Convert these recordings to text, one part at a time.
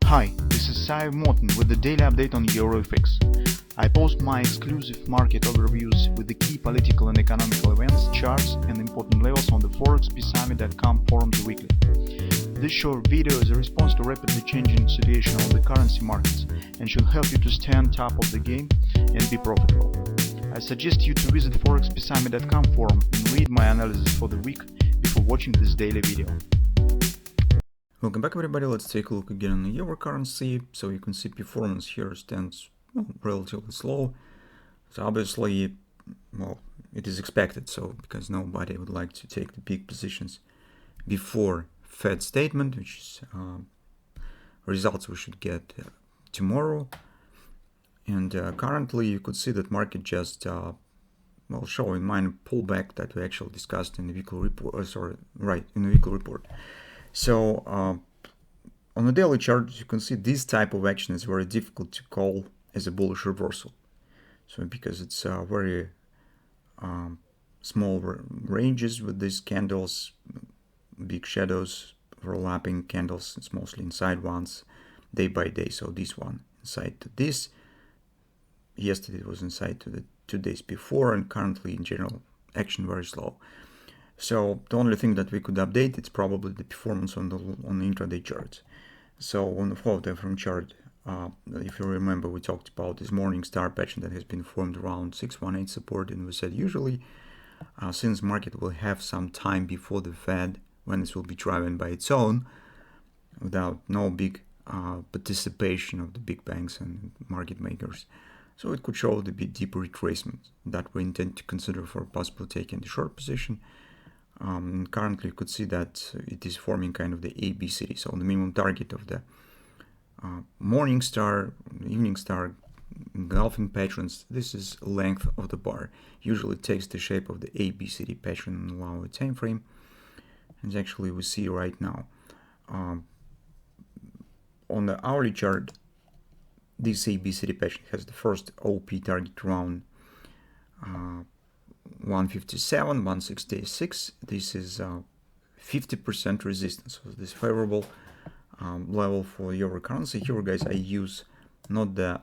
Hi, this is Sive Morten with the daily update on EuroFX. I post my exclusive market overviews with the key political and economical events, charts and important levels on the ForexPeaceArmy.com forums weekly. This short video is a response to rapidly changing situation on the currency markets and should help you to stay on top of the game and be profitable. I suggest you to visit ForexPeaceArmy.com forum and read my analysis for the week before watching this daily video. Welcome back everybody, let's take a look again on the euro currency. So you can see performance here stands relatively slow. So obviously, it is expected, so because nobody would like to take the big positions before Fed statement, which is results we should get tomorrow. And currently you could see that market just showing minor pullback that we actually discussed in the weekly report, in the weekly report. So on the daily chart, you can see this type of action is very difficult to call as a bullish reversal. So because it's very small ranges with these candles, big shadows, overlapping candles, it's mostly inside ones, day by day. So this one inside to this. Yesterday it was inside to the 2 days before, and currently in general action very slow. So the only thing that we could update it's probably the performance on the intraday charts. So on the 4-time chart, if you remember, we talked about this morning star pattern that has been formed around 618 support, and we said usually since market will have some time before the Fed, when this will be driven by its own, without no big participation of the big banks and market makers. So it could show the bit deeper retracement that we intend to consider for possible taking the short position. Currently you could see that it is forming kind of the ABCD, so the minimum target of the morning star, evening star, engulfing patterns. This is length of the bar. Usually it takes the shape of the ABCD pattern in lower time frame, and actually we see right now on the hourly chart, this ABCD pattern has the first OP target around 157, 166. This is 50% resistance. So this favorable level for euro currency. Here, guys, I use not the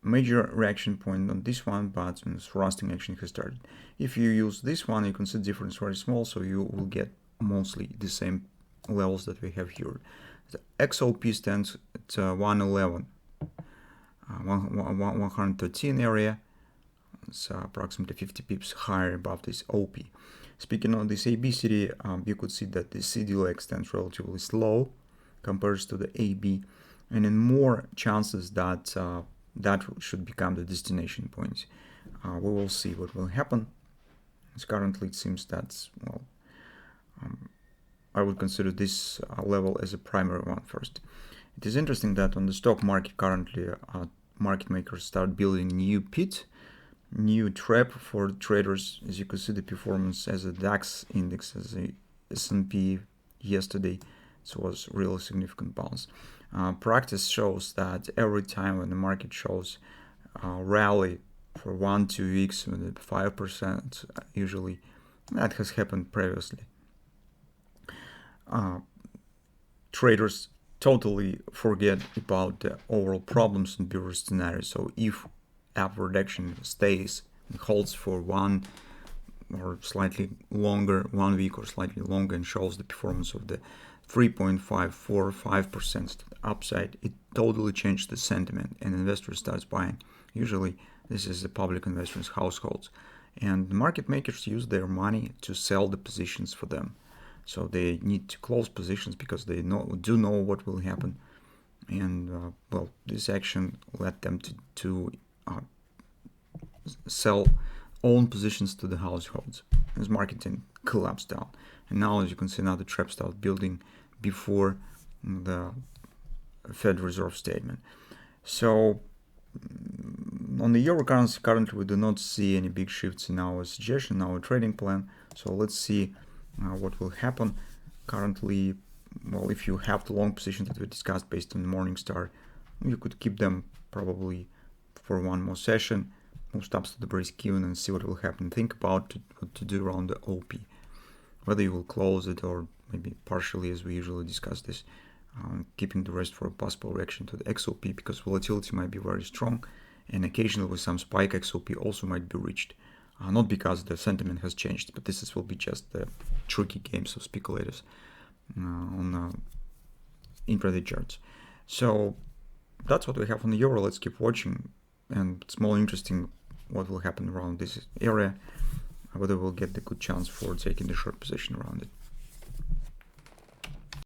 major reaction point on this one, but when thrusting action has started. If you use this one, you can see the difference very small, so you will get mostly the same levels that we have here. The XOP stands at 111, 113 area. It's approximately 50 pips higher above this OP. Speaking of this ABCD, you could see that the CD leg stands relatively slow compared to the AB, and in more chances that that should become the destination point. We will see what will happen. As currently it seems that I would consider this level as a primary one first. It is interesting that on the stock market currently market makers start building new pit, new trap for traders. As you can see the performance as a DAX index, as a S&P yesterday, it was really significant bounce. Practice shows that every time when the market shows rally for 1-2 weeks with 5%, usually that has happened previously. Traders totally forget about the overall problems in bearish scenario. So if upward action stays and holds for 1 or slightly longer, 1 week or slightly longer, and shows the performance of the 3.545% upside, it totally changed the sentiment and investors starts buying. Usually this is the public investors, households, and market makers use their money to sell the positions for them. So they need to close positions because they do know what will happen, and this action led them to sell own positions to the households as marketing collapsed down. And now, as you can see, now the trap started building before the Fed Reserve statement. So on the euro currency currently we do not see any big shifts in our suggestion, our trading plan. So let's see what will happen. Currently, if you have the long positions that we discussed based on the morning star, you could keep them probably for one more session, move stops to the break even and see what will happen. Think about what to do around the OP, whether you will close it or maybe partially, as we usually discuss this, keeping the rest for a possible reaction to the XOP, because volatility might be very strong, and occasionally with some spike XOP also might be reached. Not because the sentiment has changed, but will be just the tricky games of speculators on intraday charts. So that's what we have on the euro. Let's keep watching, and it's more interesting what will happen around this area, whether we'll get the good chance for taking the short position around it.